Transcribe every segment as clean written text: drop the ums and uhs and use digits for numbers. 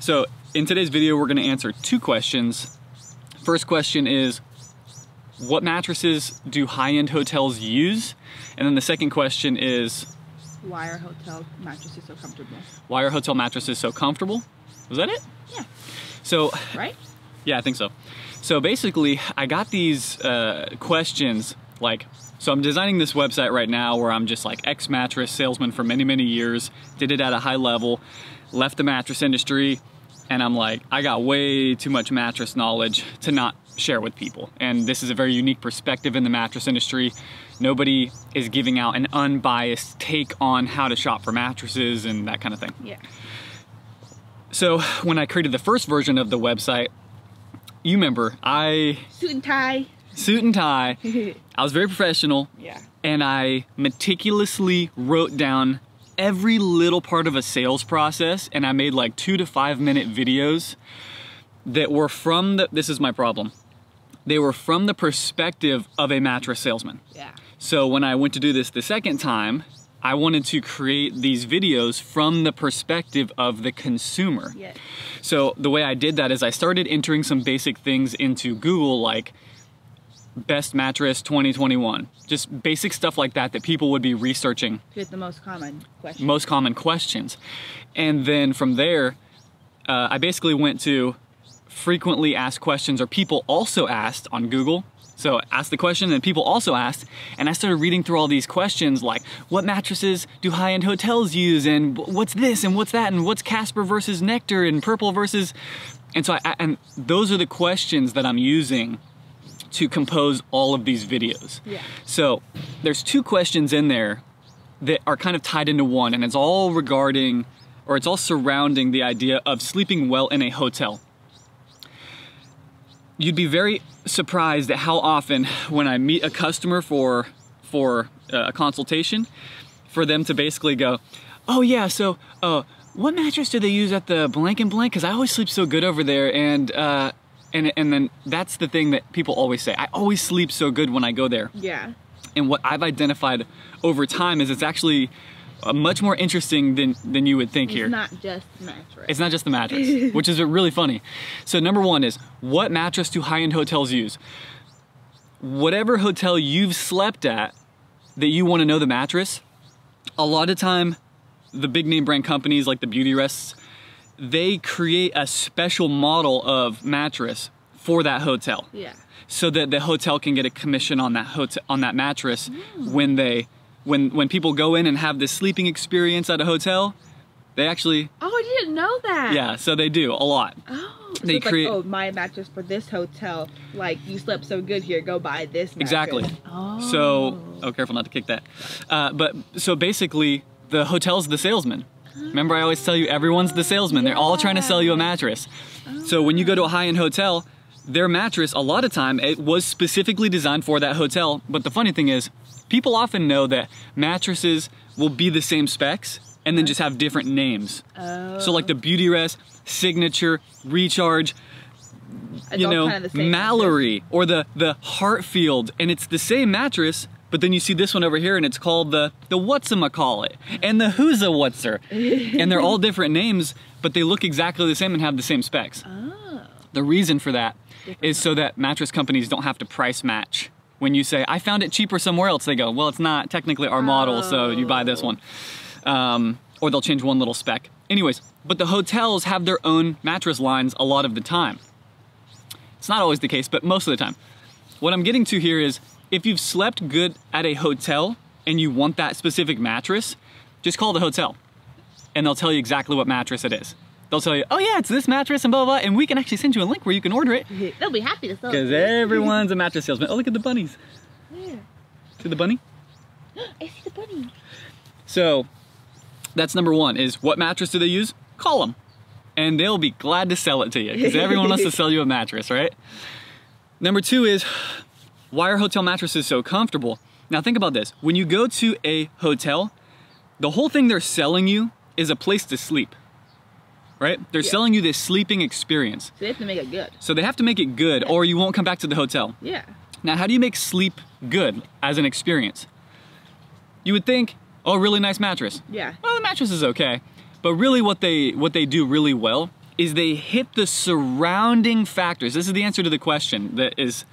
So in today's video, we're gonna answer two questions. First question is, what mattresses do high-end hotels use? And then the second question is, why are hotel mattresses so comfortable? Why are hotel mattresses so comfortable? Was that it? Yeah. So, right? Yeah, I think so. So basically, I got these questions like, so I'm designing this website right now where I'm just like ex-mattress salesman for many, many years, did it at a high level, left the mattress industry, and I'm like, I got way too much mattress knowledge to not share with people. And this is a very unique perspective in the mattress industry. Nobody is giving out an unbiased take on how to shop for mattresses and that kind of thing. Yeah. So when I created the first version of the website, you remember, Suit and tie. Suit and tie. I was very professional. Yeah. And I meticulously wrote down every little part of a sales process, and I made like 2 to 5 minute videos that were from the, this is my problem, they were from the perspective of a mattress salesman. Yeah. So when I went to do this the second time, I wanted to create these videos from the perspective of the consumer. Yes. So the way I did that is I started entering some basic things into Google, like best mattress 2021, just basic stuff like that that people would be researching. To get the most common questions. Most common questions. And then from there, I basically went to frequently asked questions, or people also asked on Google. So asked the question and people also asked, and I started reading through all these questions like, what mattresses do high-end hotels use, and what's this and what's that, and what's Casper versus Nectar and Purple versus, and so and those are the questions that I'm using to compose all of these videos. Yeah. So there's two questions in there that are kind of tied into one, and it's all regarding, or it's all surrounding the idea of sleeping well in a hotel. You'd be very surprised at how often when I meet a customer for a consultation, for them to basically go, oh yeah, so what mattress do they use at the blank and blank? Because I always sleep so good over there, and then that's the thing that people always say. I always sleep so good when I go there. Yeah. And what I've identified over time is it's actually much more interesting than you would think here. It's not just the mattress. It's not just the mattress, which is really funny. So number one is, what mattress do high-end hotels use? Whatever hotel you've slept at that you want to know the mattress, a lot of time, the big name brand companies like the Beauty Rests, they create a special model of mattress for that hotel. Yeah. So that the hotel can get a commission on that mattress when people go in and have this sleeping experience at a hotel. They actually, oh, I didn't know that. Yeah, so they do a lot. Oh, they so create, like, oh, my mattress for this hotel, like, you slept so good here, go buy this mattress. Exactly. Oh. So, oh, careful not to kick that. But so basically, the hotel's the salesman. Remember, I always tell you, everyone's the salesman. They're all trying to sell you a mattress. So when you go to a high-end hotel, their mattress, a lot of time, it was specifically designed for that hotel. But the funny thing is, people often know that mattresses will be the same specs and then just have different names. Oh. So like the Beauty Rest, Signature, Recharge, you know, kind of Mallory, or the Heartfield, and it's the same mattress, but then you see this one over here and it's called the whatsamacallit and the who's-a-whatser. And they're all different names, but they look exactly the same and have the same specs. Oh. The reason for that is so that mattress companies don't have to price match. When you say, I found it cheaper somewhere else, they go, well, it's not technically our model, so you buy this one. Or they'll change one little spec. Anyways, but the hotels have their own mattress lines a lot of the time. It's not always the case, but most of the time. What I'm getting to here is, if you've slept good at a hotel and you want that specific mattress, just call the hotel and they'll tell you exactly what mattress it is. They'll tell you, oh yeah, it's this mattress and blah, blah, blah, and we can actually send you a link where you can order it. They'll be happy to sell it. Because everyone's a mattress salesman. Oh, look at the bunnies. Where? See the bunny? I see the bunny. So that's number one, is what mattress do they use? Call them. And they'll be glad to sell it to you, because everyone wants to sell you a mattress, right? Number two is, why are hotel mattresses so comfortable? Now think about this. When you go to a hotel, the whole thing they're selling you is a place to sleep. Right? They're selling you this sleeping experience. So they have to make it good. So they have to make it good, or you won't come back to the hotel. Yeah. Now, how do you make sleep good as an experience? You would think, oh, really nice mattress. Yeah. Well, the mattress is okay. But really what they do really well is they hit the surrounding factors. This is the answer to the question that is,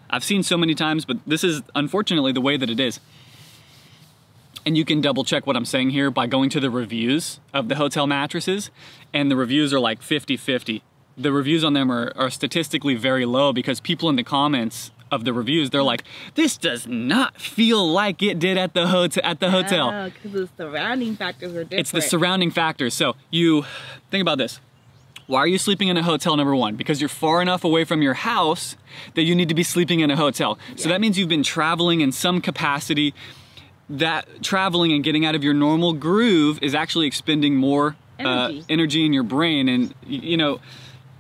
I've seen so many times, but this is unfortunately the way that it is. And you can double check what I'm saying here by going to the reviews of the hotel mattresses, and the reviews are like 50-50. The reviews on them are statistically very low because people in the comments of the reviews, they're like, this does not feel like it did at the hotel. Oh, because the surrounding factors are different. It's the surrounding factors. So you think about this. Why are you sleeping in a hotel, number one? Because you're far enough away from your house that you need to be sleeping in a hotel. Yeah. So that means you've been traveling in some capacity. That traveling and getting out of your normal groove is actually expending more energy in your brain. And you know,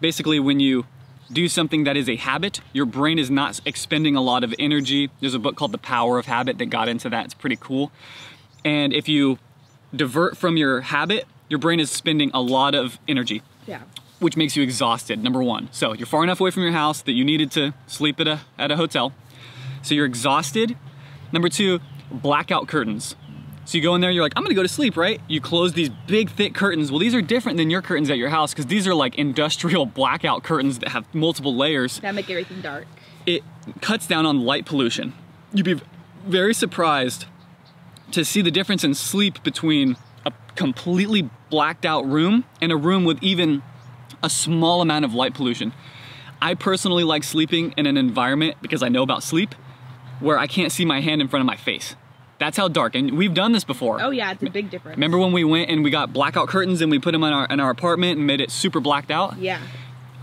basically when you do something that is a habit, your brain is not expending a lot of energy. There's a book called The Power of Habit that got into that. It's pretty cool. And if you divert from your habit, your brain is spending a lot of energy. Yeah. Which makes you exhausted, number one. So you're far enough away from your house that you needed to sleep at a hotel. So you're exhausted. Number two, blackout curtains. So you go in there, you're like, I'm gonna go to sleep, right? You close these big, thick curtains. Well, these are different than your curtains at your house because these are like industrial blackout curtains that have multiple layers. That make everything dark. It cuts down on light pollution. You'd be very surprised to see the difference in sleep between a completely blacked out room and a room with even a small amount of light pollution. I personally like sleeping in an environment, because I know about sleep, where I can't see my hand in front of my face. That's how dark, and we've done this before. Oh yeah, it's a big difference. Remember when we went and we got blackout curtains and we put them in our apartment and made it super blacked out? Yeah.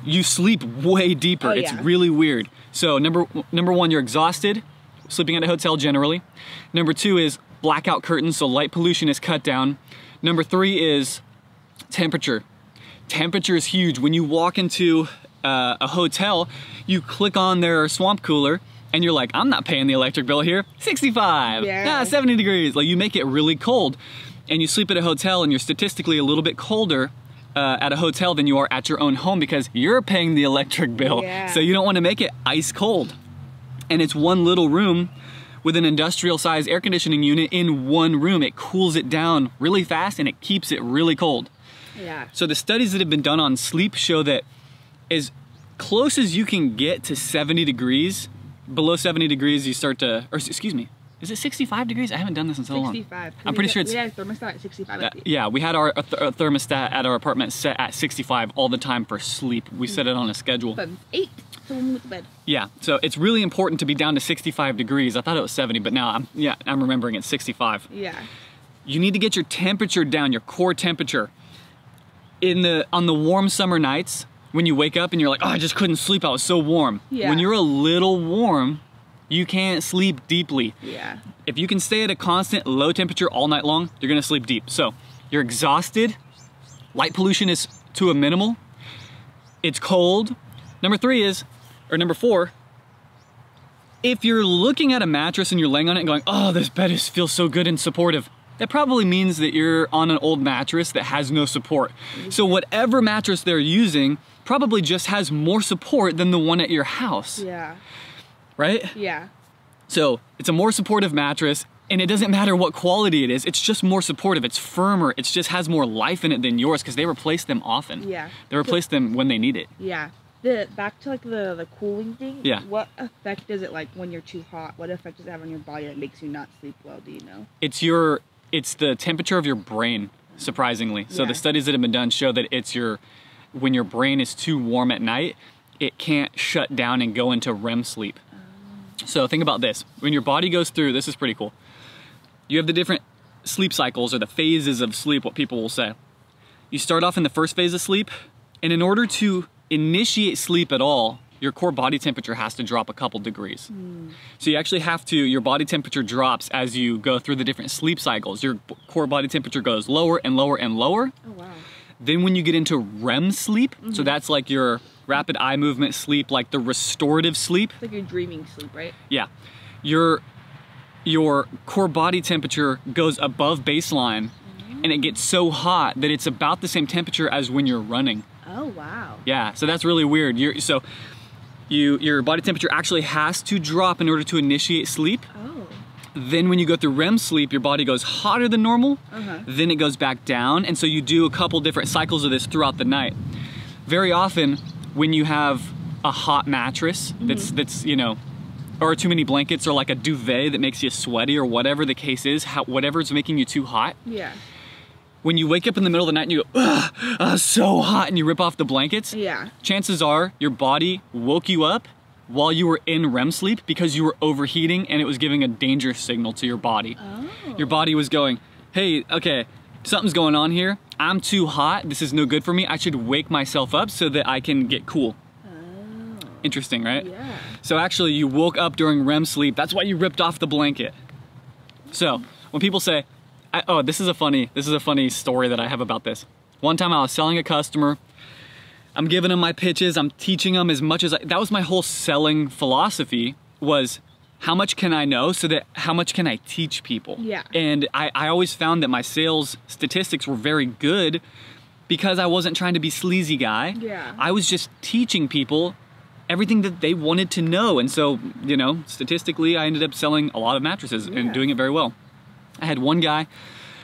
You sleep way deeper. Oh, it's yeah. really weird. So number one, you're exhausted, sleeping at a hotel generally. Number two is blackout curtains, so light pollution is cut down. Number three is temperature. Temperature is huge. When you walk into a hotel, you click on their swamp cooler and you're like, I'm not paying the electric bill here. 65, 70 degrees. Like, you make it really cold. And you sleep at a hotel and you're statistically a little bit colder at a hotel than you are at your own home because you're paying the electric bill. Yeah. So you don't want to make it ice cold. And it's one little room with an industrial size air conditioning unit in one room. It cools it down really fast and it keeps it really cold. Yeah. So the studies that have been done on sleep show that as close as you can get to 70 degrees, below 70 degrees you start to, or excuse me, is it 65 degrees? I haven't done this in so long. 65. I'm pretty sure it's... We had a thermostat at 65. Yeah, we had our thermostat at our apartment set at 65 all the time for sleep. We set it on a schedule. From 8 to when we went to bed. Yeah, so it's really important to be down to 65 degrees. I thought it was 70, but now I'm remembering it's 65. Yeah. You need to get your temperature down, your core temperature. On the warm summer nights, when you wake up and you're like, oh, I just couldn't sleep, I was so warm. Yeah. When you're a little warm, you can't sleep deeply. Yeah. If you can stay at a constant low temperature all night long, you're gonna sleep deep. So you're exhausted, light pollution is to a minimal, it's cold. Number four, if you're looking at a mattress and you're laying on it and going, oh, this bed feels so good and supportive, that probably means that you're on an old mattress that has no support. So whatever mattress they're using probably just has more support than the one at your house. Yeah. Right? Yeah. So it's a more supportive mattress, and it doesn't matter what quality it is, it's just more supportive, it's firmer, it just has more life in it than yours because they replace them often. Yeah. They replace them when they need it. Yeah. Back to like the cooling thing. Yeah. What effect does it, like when you're too hot, what effect does it have on your body that makes you not sleep well, do you know? It's the temperature of your brain, surprisingly. So the studies that have been done show that when your brain is too warm at night, it can't shut down and go into REM sleep. So think about this. When your body goes through, this is pretty cool. You have the different sleep cycles or the phases of sleep, what people will say. You start off in the first phase of sleep, and in order to initiate sleep at all, your core body temperature has to drop a couple degrees. So you actually your body temperature drops as you go through the different sleep cycles. Your core body temperature goes lower and lower and lower. Oh, wow. Then when you get into REM sleep, so that's like your rapid eye movement sleep, like the restorative sleep. It's like your dreaming sleep, right? Yeah. Your core body temperature goes above baseline and it gets so hot that it's about the same temperature as when you're running. Oh, wow. Yeah, so that's really weird. Your body temperature actually has to drop in order to initiate sleep. Oh. Then when you go through REM sleep, your body goes hotter than normal, then it goes back down, and so you do a couple different cycles of this throughout the night. very often when you have a hot mattress that's you know, or too many blankets, or like a duvet that makes you sweaty, or whatever the case is, whatever's making you too hot. Yeah. When you wake up in the middle of the night and you go, so hot, and you rip off the blankets, Yeah. chances are your body woke you up while you were in REM sleep because you were overheating and it was giving a danger signal to your body. Oh. Your body was going, hey, okay, something's going on here. I'm too hot. This is no good for me. I should wake myself up so that I can get cool. Oh. Interesting, right? Yeah. So actually you woke up during REM sleep. That's why you ripped off the blanket. So when people say, oh, this is a funny story that I have about this. One time I was selling a customer. I'm giving them my pitches. I'm teaching them as much as that was my whole selling philosophy, was how much can I know so that how much can I teach people? Yeah. And I always found that my sales statistics were very good because I wasn't trying to be sleazy guy. Yeah. I was just teaching people everything that they wanted to know. And so, you know, statistically, I ended up selling a lot of mattresses and doing it very well. I had one guy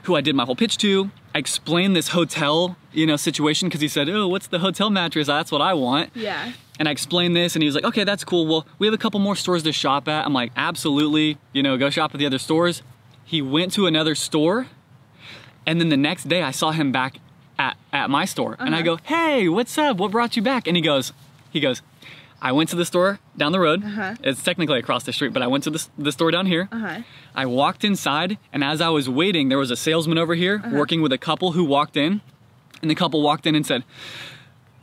who I did my whole pitch to. I explained this hotel, you know, situation because he said, oh, what's the hotel mattress? That's what I want. Yeah. And I explained this and he was like, okay, that's cool. Well, we have a couple more stores to shop at. I'm like, absolutely, you know, go shop at the other stores. He went to another store. And then the next day I saw him back at my store. And I go, hey, what's up? What brought you back? And he goes, I went to the store down the road. It's technically across the street, but I went to the store down here. I walked inside, and as I was waiting, there was a salesman over here working with a couple who walked in. And the couple walked in and said,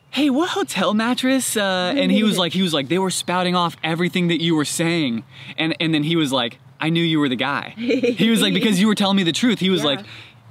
hey, what hotel mattress? And he was like, they were spouting off everything that you were saying. And then he was like, I knew you were the guy. He was like, because you were telling me the truth. He was like,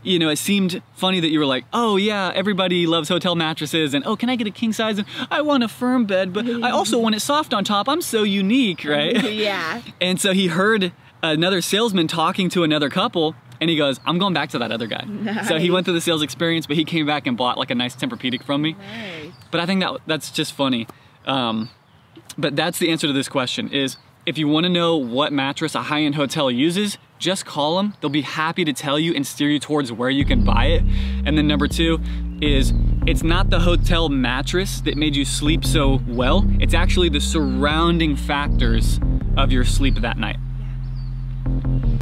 you know, it seemed funny that you were like, oh yeah, everybody loves hotel mattresses, and oh, can I get a king size? And I want a firm bed, but I also want it soft on top. I'm so unique, right? Yeah. And so he heard another salesman talking to another couple, and he goes, I'm going back to that other guy. Nice. So he went through the sales experience, but he came back and bought like a nice Tempur-Pedic from me. Nice. But I think that's just funny. But that's the answer to this question is, if you want to know what mattress a high-end hotel uses, just call them. They'll be happy to tell you and steer you towards where you can buy it. And then number two is, it's not the hotel mattress that made you sleep so well. It's actually the surrounding factors of your sleep that night. Yeah.